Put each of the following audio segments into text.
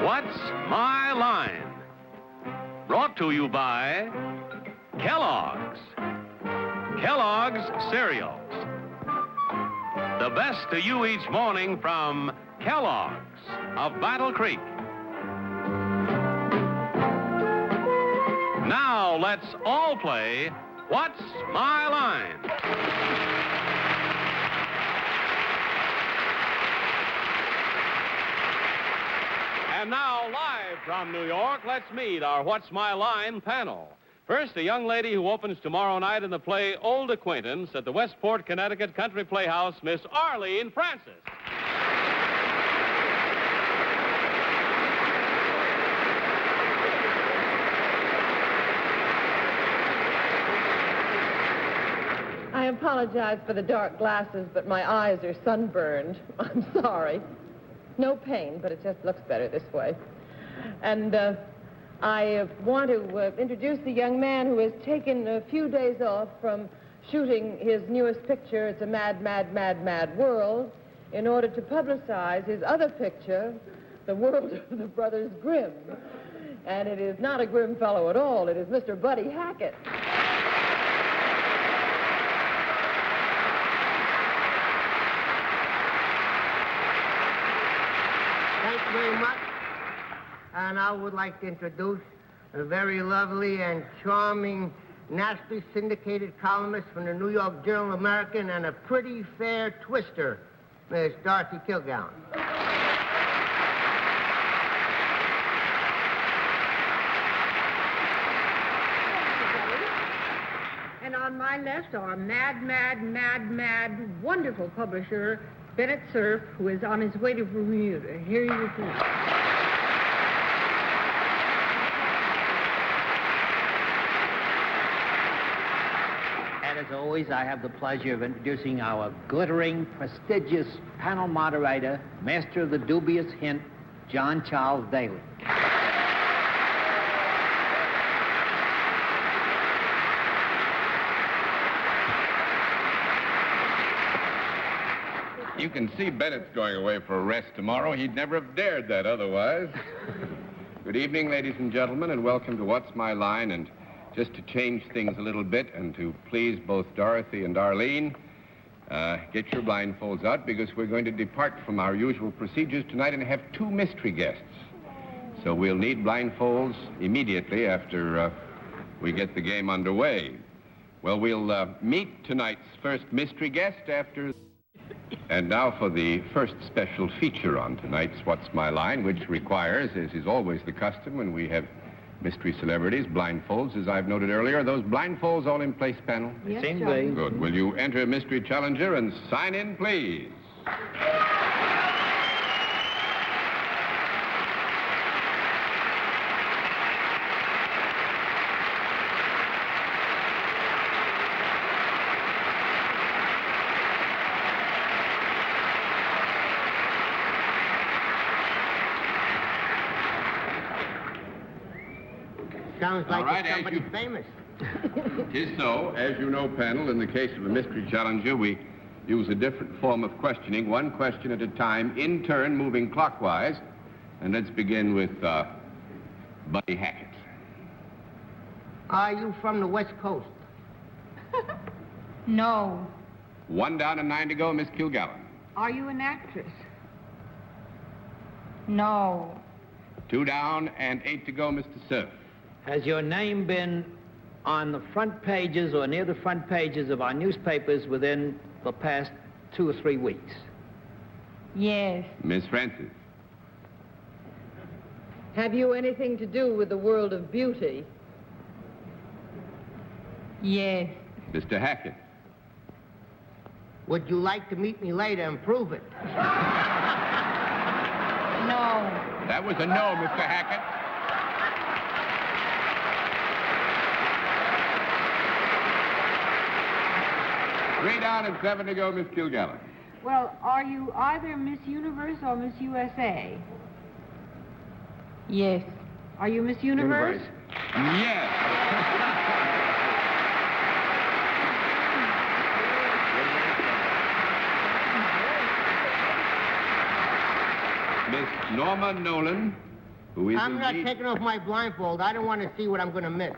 What's My Line? Brought to you by Kellogg's. Kellogg's Cereals. The best to you each morning from Kellogg's of Battle Creek. Now let's all play What's My Line? And now, live from New York, let's meet our What's My Line panel. First, a young lady who opens tomorrow night in the play Old Acquaintance at the Westport, Connecticut Country Playhouse, Miss Arlene Francis. I apologize for the dark glasses, but my eyes are sunburned. I'm sorry. No pain, but it just looks better this way. And I want to introduce the young man who has taken a few days off from shooting his newest picture, It's a Mad, Mad, Mad, Mad World, in order to publicize his other picture, The World of the Brothers Grimm. And it is not a grim fellow at all. It is Mr. Buddy Hackett. Thank you very much. And I would like to introduce a very lovely and charming, nationally syndicated columnist from the New York Journal American and a pretty fair twister, Miss Dorothy Kilgallen. And on my left, our mad, mad, mad, mad, wonderful publisher, Bennett Cerf, who is on his way to Bermuda. Here you go. And as always, I have the pleasure of introducing our glittering, prestigious panel moderator, master of the dubious hint, John Charles Daly. You can see Bennett's going away for a rest tomorrow. He'd never have dared that otherwise. Good evening, ladies and gentlemen, and welcome to What's My Line. And just to change things a little bit and to please both Dorothy and Arlene, get your blindfolds out because we're going to depart from our usual procedures tonight and have two mystery guests. So we'll need blindfolds immediately after we get the game underway. Well, we'll meet tonight's first mystery guest after... And now for the first special feature on tonight's What's My Line, which requires, as is always the custom when we have mystery celebrities, blindfolds, as I've noted earlier. Are those blindfolds all in place, panel? Yes, Same John. way. Good. Will you enter mystery challenger and sign in, please? Sounds like All right, it's somebody as you- famous. Tis so. As you know, panel, in the case of a mystery challenger, we use a different form of questioning, one question at a time, in turn, moving clockwise. And let's begin with Buddy Hackett. Are you from the West Coast? No. 1 down and 9 to go, Miss Kilgallen. Are you an actress? No. 2 down and 8 to go, Mr. Cerf. Has your name been on the front pages or near the front pages of our newspapers within the past 2 or 3 weeks? Yes. Miss Francis. Have you anything to do with the world of beauty? Yes. Mr. Hackett. Would you like to meet me later and prove it? No. That was a no, Mr. Hackett. Three down and 7 to go, Miss Kilgallen. Well, are you either Miss Universe or Miss USA? Yes. Are you Miss Universe? Yes. Miss Norma Nolan, Who is I'm not indeed... taking off my blindfold. I don't want to see what I'm going to miss.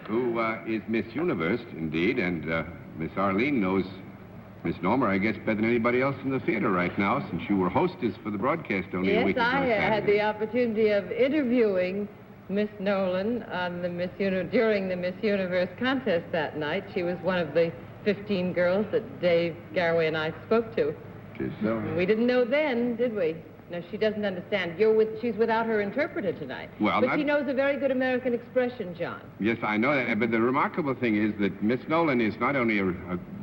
Who is Miss Universe, indeed, and Miss Arlene knows Miss Norma, I guess, better than anybody else in the theater right now, since you were hostess for the broadcast only a week ago. Yes, I had the opportunity of interviewing Miss Nolan on the during the Miss Universe contest that night. She was one of the 15 girls that Dave Garraway and I spoke to. So. We didn't know then, did we? No, she doesn't understand. She's without her interpreter tonight. Well, but she knows a very good American expression, John. Yes, I know that. But the remarkable thing is that Miss Nolan is not only a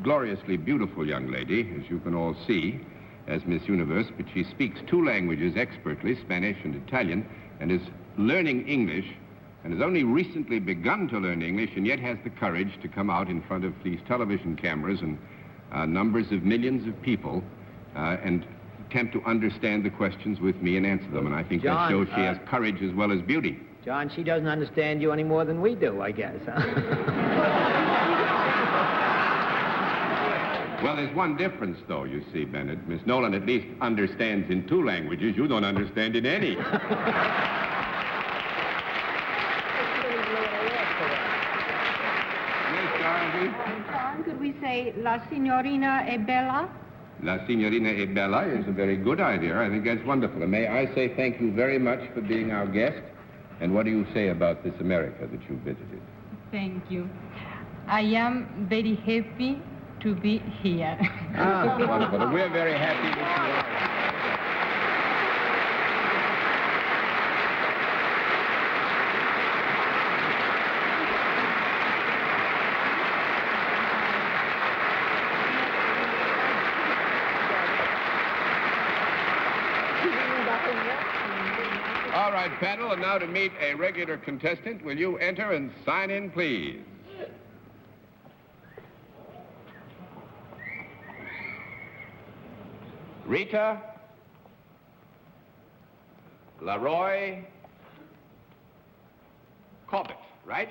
gloriously beautiful young lady, as you can all see, as Miss Universe, but she speaks 2 languages expertly, Spanish and Italian, and is learning English, and has only recently begun to learn English, and yet has the courage to come out in front of these television cameras and numbers of millions of people and attempt to understand the questions with me and answer them. And I think John, that shows she has courage as well as beauty. John, she doesn't understand you any more than we do, I guess. Huh? Well, there's one difference, though, you see, Bennett. Miss Nolan at least understands in 2 languages. You don't understand in any. John, could we say La Signorina è bella? La Signorina è bella is a very good idea. I think that's wonderful. And may I say thank you very much for being our guest. And what do you say about this America that you visited? Thank you. I am very happy to be here. Wonderful. And we're very happy that you are. All right, panel, and now to meet a regular contestant. Will you enter and sign in, please? Rita Leroy Corbett, right?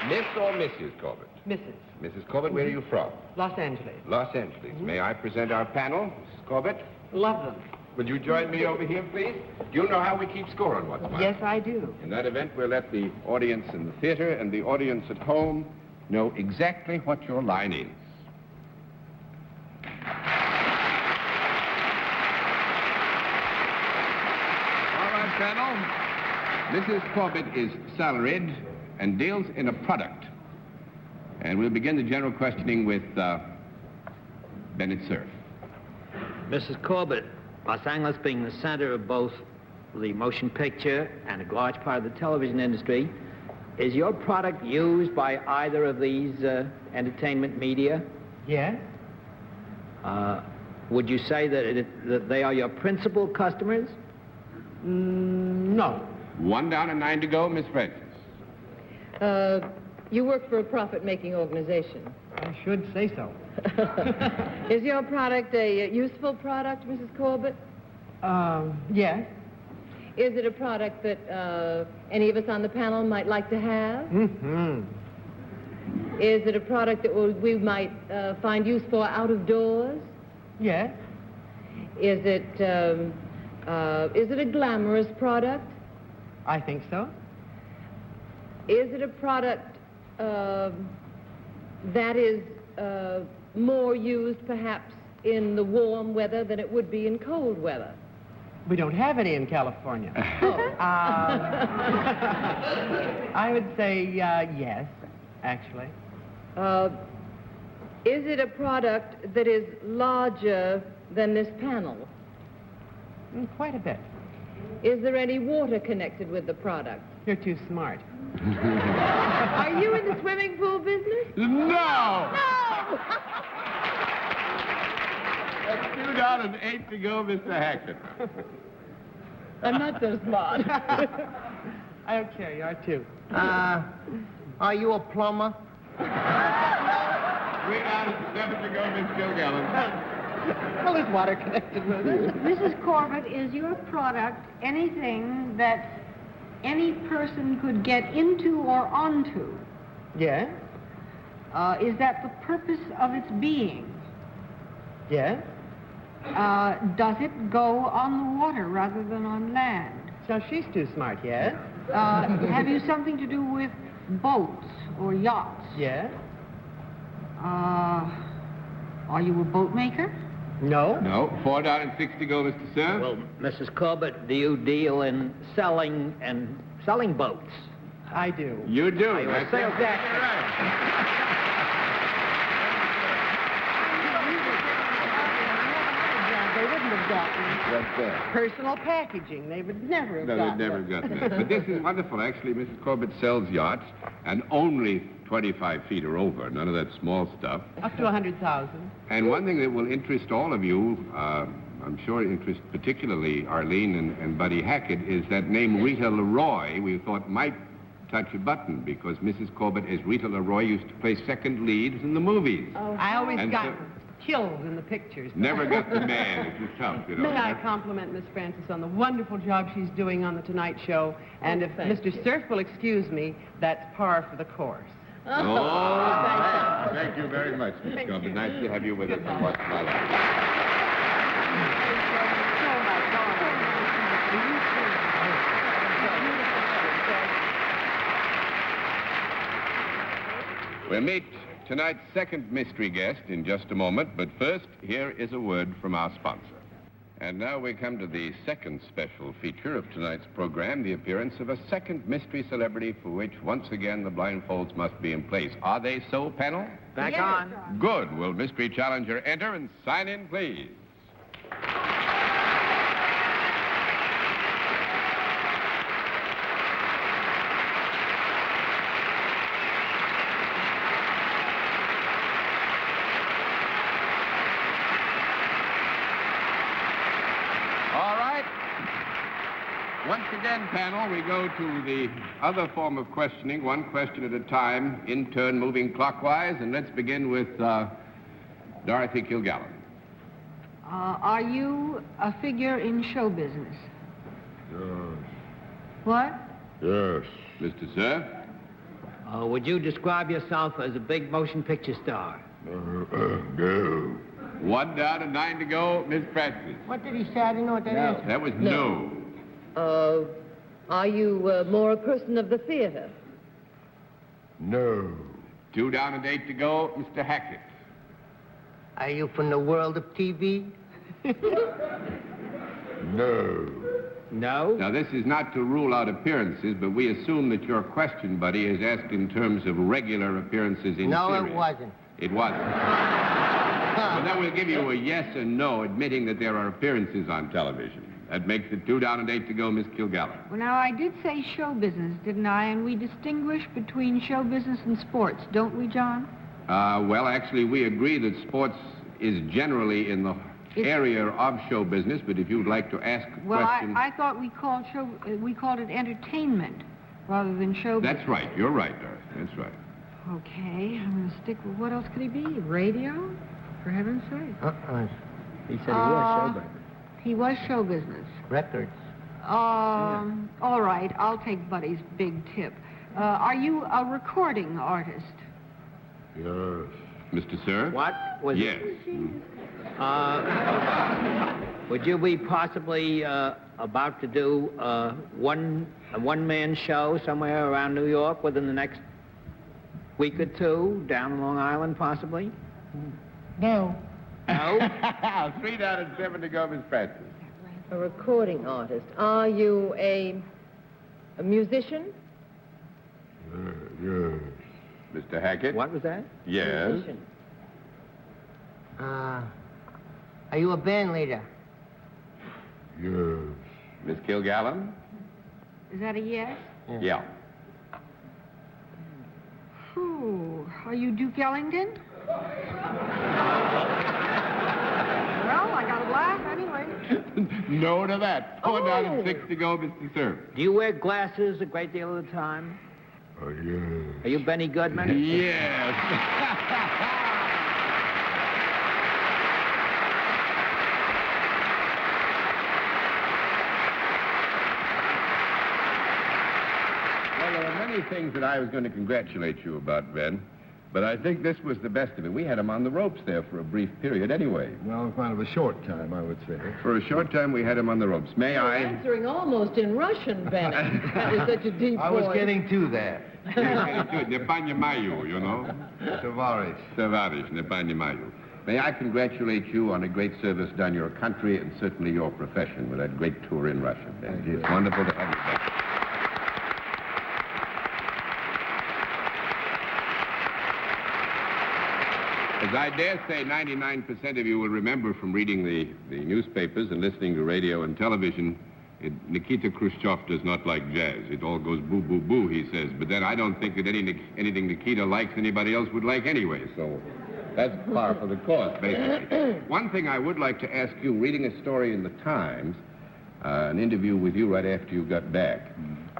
Miss or Mrs. Corbett? Mrs. Mrs. Corbett, where are you from? Los Angeles. Los Angeles. May I present our panel, Mrs. Corbett? Love them. Will you join me over here, please? Do you know how we keep score on What's Mine? Yes, I do. In that event, we'll let the audience in the theater and the audience at home know exactly what your line is. All right, panel. Mrs. Corbett is salaried and deals in a product. And we'll begin the general questioning with Bennett Cerf. Mrs. Corbett, Los Angeles being the center of both the motion picture and a large part of the television industry, is your product used by either of these entertainment media? Yes? Would you say that they are your principal customers? No. 1 down and 9 to go, Miss Francis. You work for a profit-making organization. I should say so. Is your product a useful product, Mrs. Corbett? Yes. Is it a product that any of us on the panel might like to have? Mm-hmm. Is it a product that we might find useful out of doors? Yes. Is it a glamorous product? I think so. Is it a product that is more used perhaps in the warm weather than it would be in cold weather? We don't have any in California. I would say yes, actually. Is it a product that is larger than this panel? Quite a bit. Is there any water connected with the product? You're too smart. Are you in the swimming pool business? No! No! That's 2 down and 8 to go, Mr. Hackett. I'm not so smart. Okay, you are too. Are you a plumber? 3 down and 7 to go, Miss Kilgallen. Well, there's water connected with it. Mrs. Corbett, is your product anything that any person could get into or onto? Yeah? Is that the purpose of its being? Yes? Does it go on the water rather than on land? So she's too smart, yes? Have you something to do with boats or yachts? Yes? Are you a boat maker? No? No. $4.60 to go, Mr. Cerf. Well, Mrs. Corbett, do you deal in selling boats? I do. You do. Are you a That's sales exactly right. They wouldn't have gotten What's that? personal packaging. They would never have No, gotten they've never it. gotten that. But this is wonderful. Actually, Mrs. Corbett sells yachts, and only 25 feet or over. None of that small stuff. Up to 100,000. And one thing that will interest all of you, I'm sure interest particularly Arlene and Buddy Hackett, is that name Rita Leroy we thought might touch a button, because Mrs. Corbett, as Rita Leroy, used to play second leads in the movies. Oh, I always And got so- killed in the pictures. Never got the man. It was tough, you know. May I compliment Miss Francis on the wonderful job she's doing on The Tonight Show? And if thank Mr. Cerf will excuse me, that's par for the course. Oh, thank you very much, Miss Corbett. Nice to have you with us on What's My Life. We'll meet tonight's second mystery guest in just a moment, but first, here is a word from our sponsor. And now we come to the second special feature of tonight's program, the appearance of a second mystery celebrity for which, once again, the blindfolds must be in place. Are they so, panel? Back on. Good. Will mystery challenger enter and sign in, please? Once again, panel, we go to the other form of questioning, one question at a time, in turn moving clockwise, and let's begin with Dorothy Kilgallen. Are you a figure in show business? Yes. What? Yes. Mr. Cerf? Would you describe yourself as a big motion picture star? No. 1 down and 9 to go, Miss Francis. What did he say? I didn't know what that answer. That was no. Are you more a person of the theater? No. 2 down and 8 to go, Mr. Hackett. Are you from the world of TV? No. No? Now, this is not to rule out appearances, but we assume that your question, buddy, is asked in terms of regular appearances in No, series. it wasn't. It wasn't. Well, then we'll give you a yes and no, admitting that there are appearances on television. That makes it 2 down and 8 to go, Miss Kilgallen. Well, now, I did say show business, didn't I? And we distinguish between show business and sports, don't we, John? Well, actually, we agree that sports is generally in the area of show business, but if you'd like to ask a Well, question... I thought we called it entertainment rather than show business. That's right. You're right, Dorothy. That's right. Okay, I'm going to stick with what else could he be? Radio? For heaven's sake. He said he was show business. He was show business. Records. All right, I'll take Buddy's big tip. Are you a recording artist? Yes. Mr. Cerf? What was Yes. Would you be possibly about to do a one-man show somewhere around New York within the next week or two, down Long Island, possibly? No. No? 3 down and 7 to go, Miss Francis. A recording artist. Are you a musician? Yes. Mr. Hackett? What was that? Yes. Musician. Are you a band leader? Yes. Miss Kilgallen? Is that a yes? Yeah. Ooh, are you Duke Ellington? Well, I got a laugh anyway. No to that. 4 down and 6 to go, Mr. Cerf. Do you wear glasses a great deal of the time? Yes. Are you Benny Goodman? Yes. Well, there are many things that I was going to congratulate you about, Ben. But I think this was the best of it. We had him on the ropes there for a brief period anyway. Well, kind of a short time, I would say. For a short time, we had him on the ropes. May You're I? answering almost in Russian, Bennett. That was such a deep voice. I was getting to that. Ne понимаю, you know. Tavares. Tavares, ne понимаю. May I congratulate you on a great service done your country and certainly your profession with that great tour in Russia. It's wonderful to have you back. As I dare say 99% of you will remember from reading the newspapers and listening to radio and television, Nikita Khrushchev does not like jazz. It all goes boo, boo, boo, he says. But then I don't think that anything Nikita likes anybody else would like anyway, so that's par for the course, basically. One thing I would like to ask you, reading a story in the Times, an interview with you right after you got back,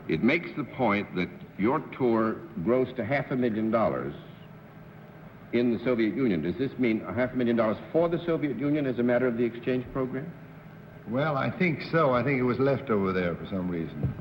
it makes the point that your tour grossed to $500,000 in the Soviet Union. Does this mean $500,000 for the Soviet Union as a matter of the exchange program? Well, I think so. I think it was left over there for some reason.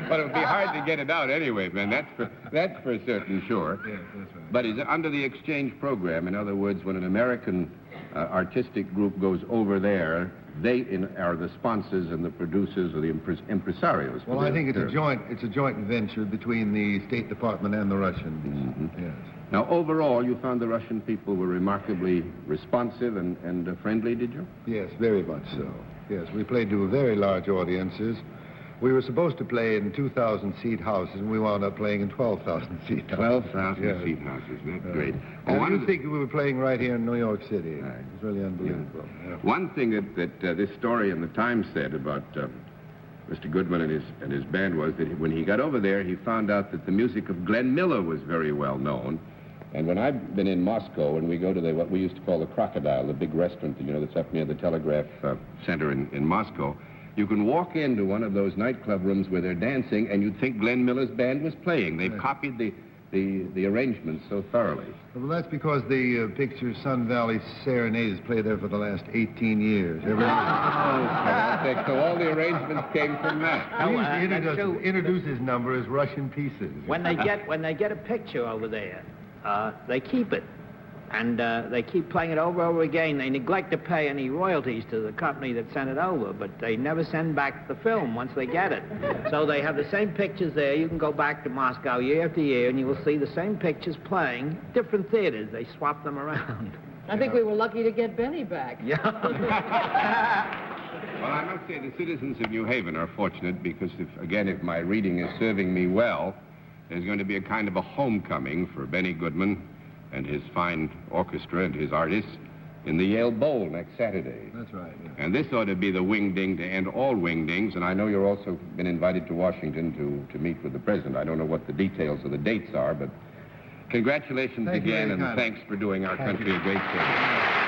But it would be hard to get it out anyway, man. That's for certain sure. Yes, that's right. But is it under the exchange program? In other words, when an American artistic group goes over there, they are the sponsors and the producers or the impresarios. Well, I think it's a joint venture between the State Department and the Russians. Mm-hmm. Yes. Now, overall, you found the Russian people were remarkably responsive and friendly, did you? Yes, very much so. Yes, we played to very large audiences. We were supposed to play in 2,000-seat houses, and we wound up playing in 12,000-seat houses. 12,000-seat houses. That's great. And I didn't think we were playing right here in New York City. Right. It was really unbelievable. Yeah. One thing that this story in the Times said about Mr. Goodman and his band was that when he got over there, he found out that the music of Glenn Miller was very well known. And when I've been in Moscow and we go to what we used to call the Crocodile, the big restaurant, you know, that's up near the Telegraph Center in Moscow, you can walk into one of those nightclub rooms where they're dancing and you'd think Glenn Miller's band was playing. They've copied the arrangements so thoroughly. Well, that's because the picture Sun Valley Serenade has played there for the last 18 years. So all the arrangements came from that. He used to introduce his number as Russian pieces. When they get a picture over there, they keep it. And they keep playing it over and over again. They neglect to pay any royalties to the company that sent it over, but they never send back the film once they get it. So they have the same pictures there. You can go back to Moscow year after year, and you will see the same pictures playing. Different theaters. They swap them around. I think we were lucky to get Benny back. Yeah. Well, I must say the citizens of New Haven are fortunate because, if my reading is serving me well, there's going to be a kind of a homecoming for Benny Goodman and his fine orchestra and his artists in the Yale Bowl next Saturday. That's right. Yeah. And this ought to be the wing-ding to end all wing-dings, and I know you're also been invited to Washington to meet with the president. I don't know what the details of the dates are, but congratulations again, and thanks for doing our country a great service.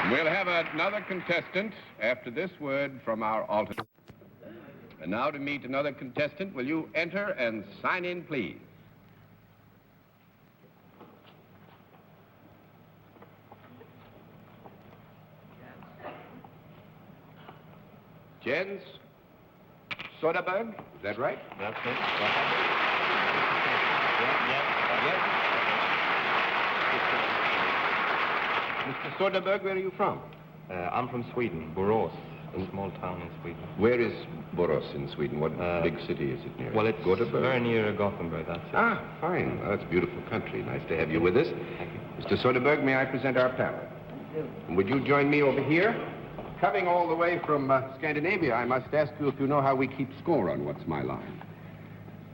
We'll have another contestant after this word from our alternate. And now to meet another contestant, will you enter and sign in, please? Jens Soderberg, is that right? That's it. Mr. Soderberg, where are you from? I'm from Sweden, Borås, a small town in Sweden. Where is Borås in Sweden? What big city is it near? Well, it's Gothenburg? very near Gothenburg, that's it. Ah, fine. Well, that's a beautiful country. Nice to have you with us. Thank you. Mr. Soderberg, may I present our panel? And would you join me over here? Coming all the way from Scandinavia, I must ask you if you know how we keep score on What's My Line.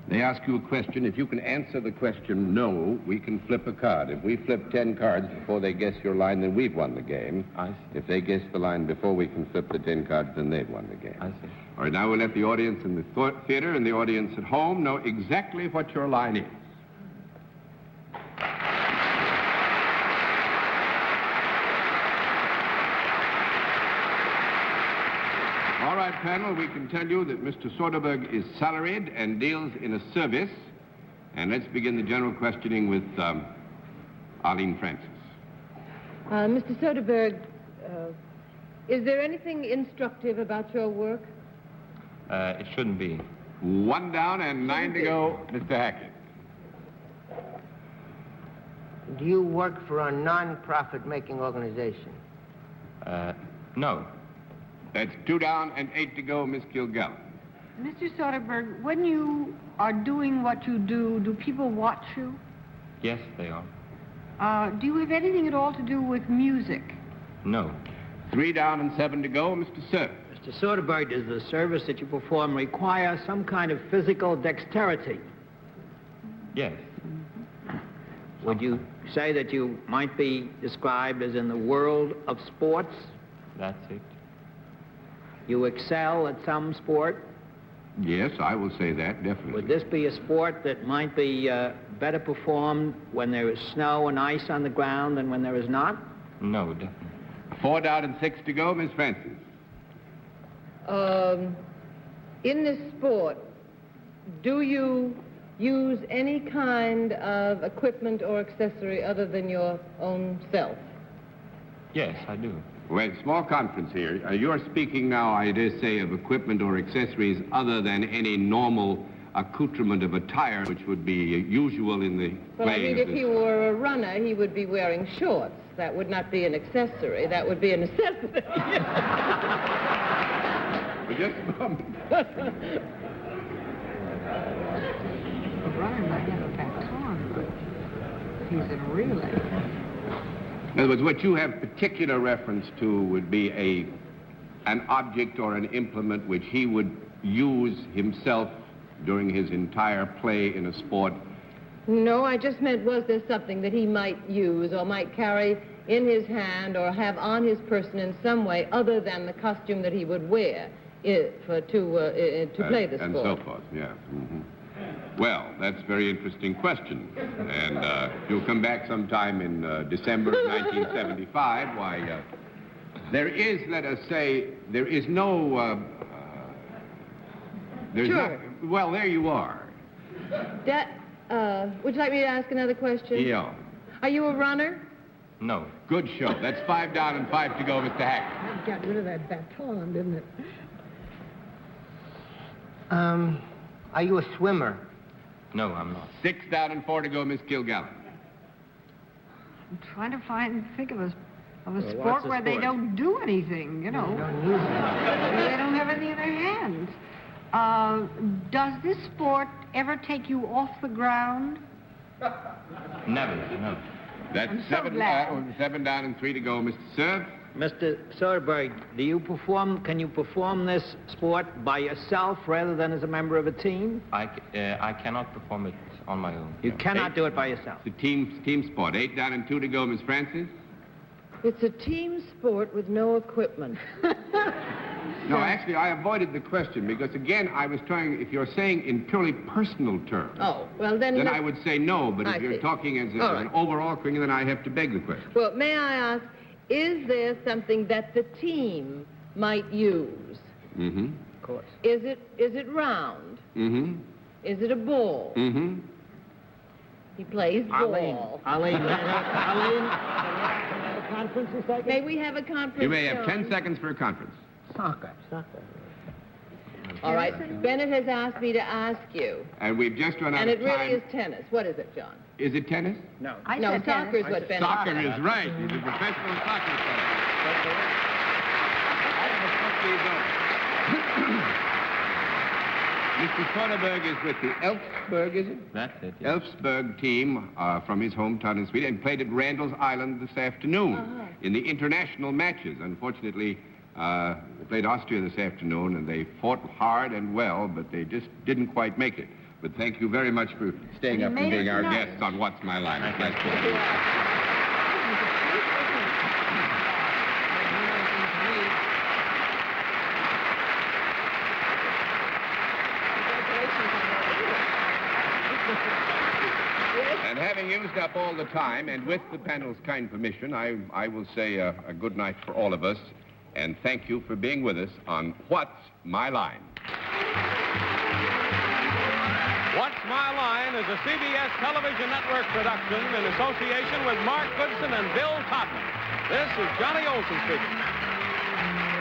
They ask you a question. If you can answer the question no, we can flip a card. If we flip 10 cards before they guess your line, then we've won the game. I see. If they guess the line before we can flip the 10 cards, then they've won the game. I see. All right, now we'll let the audience in the theater and the audience at home know exactly what your line is. All right, panel, we can tell you that Mr. Soderberg is salaried and deals in a service. And let's begin the general questioning with Arlene Francis. Mr. Soderbergh, is there anything instructive about your work? It shouldn't be. 1 down and 9 to go, Mr. Hackett. Do you work for a non-profit making organization? No. That's 2 down and 8 to go, Miss Kilgallen. Mr. Soderbergh, when you are doing what you do people watch you? Yes, they are. Do you have anything at all to do with music? No. 3 down and 7 to go, Mr. Cerf. Mr. Soderbergh, does the service that you perform require some kind of physical dexterity? Yes. Would you say that you might be described as in the world of sports? That's it. You excel at some sport? Yes, I will say that, definitely. Would this be a sport that might be better performed when there is snow and ice on the ground than when there is not? No, definitely. 4 down and 6 to go, Miss Francis. In this sport, do you use any kind of equipment or accessory other than your own self? Yes, I do. Well, small conference here. You're speaking now, I dare say, of equipment or accessories other than any normal accoutrement of attire, which would be usual in the Well, I playing mean, of if he were a runner, he would be wearing shorts. That would not be an accessory. That would be a necessity. But just a moment. Brian might have a baton, but he's in a relay. In other words, what you have particular reference to would be an object or an implement which he would use himself during his entire play in a sport. No, I just meant, was there something that he might use or might carry in his hand or have on his person in some way other than the costume that he would wear to play the sport? And so forth, yeah. Mm-hmm. Well, that's a very interesting question. And if you'll come back sometime in December of 1975, why, there is, let us say, there is no... there's Sure. not, well, there you are. Would you like me to ask another question? Yeah. Are you a runner? No. Good show. That's 5 down and 5 to go, Mr. Hackett. That got rid of that baton, didn't it? Are you a swimmer? No, I'm not. 6 down and 4 to go, Miss Kilgallen. I'm trying to think of a what's sport a where they sport? don't do anything, you know. You don't use it. They don't have anything in their hands. Does this sport ever take you off the ground? Never, no. That's I'm so glad. 7 down and 3 to go, Mr. Cerf. Mr. Soderbergh, can you perform this sport by yourself rather than as a member of a team? I cannot perform it on my own. You cannot do it by yourself. It's a team sport. 8 down and 2 to go, Miss Francis. It's a team sport with no equipment. No, actually, I avoided the question because, again, I was trying, if you're saying in purely personal terms, Oh, well, then I would say no, but if I you're see. talking as All an right. overall thing, then I have to beg the question. Well, may I ask, is there something that the team might use? Mm-hmm. Of course. Is it round? Mm-hmm. Is it a ball? Mm-hmm. He plays ball. Arlene, can I have a conference a second? May we have a conference? You may have John? 10 seconds for a conference. Soccer. All right. Bennett has asked me to ask you. And we've just run out And of it time. really is tennis. What is it, John? Is it tennis? No. No, soccer is what Bennett Soccer said. is right. He's a professional soccer player. Mr. Soderbergh is with the Elfsberg, is it? That's it, yes. Elfsberg team from his hometown in Sweden and played at Randall's Island this afternoon in the international matches. Unfortunately, they played Austria this afternoon and they fought hard and well, but they just didn't quite make it. But thank you very much for staying up and being our guests on What's My Line. It's nice talking to you. And having used up all the time, and with the panel's kind permission, I will say a good night for all of us, and thank you for being with us on What's My Line? What's My Line is a CBS television network production in association with Mark Goodson and Bill Todman. This is Johnny Olson speaking.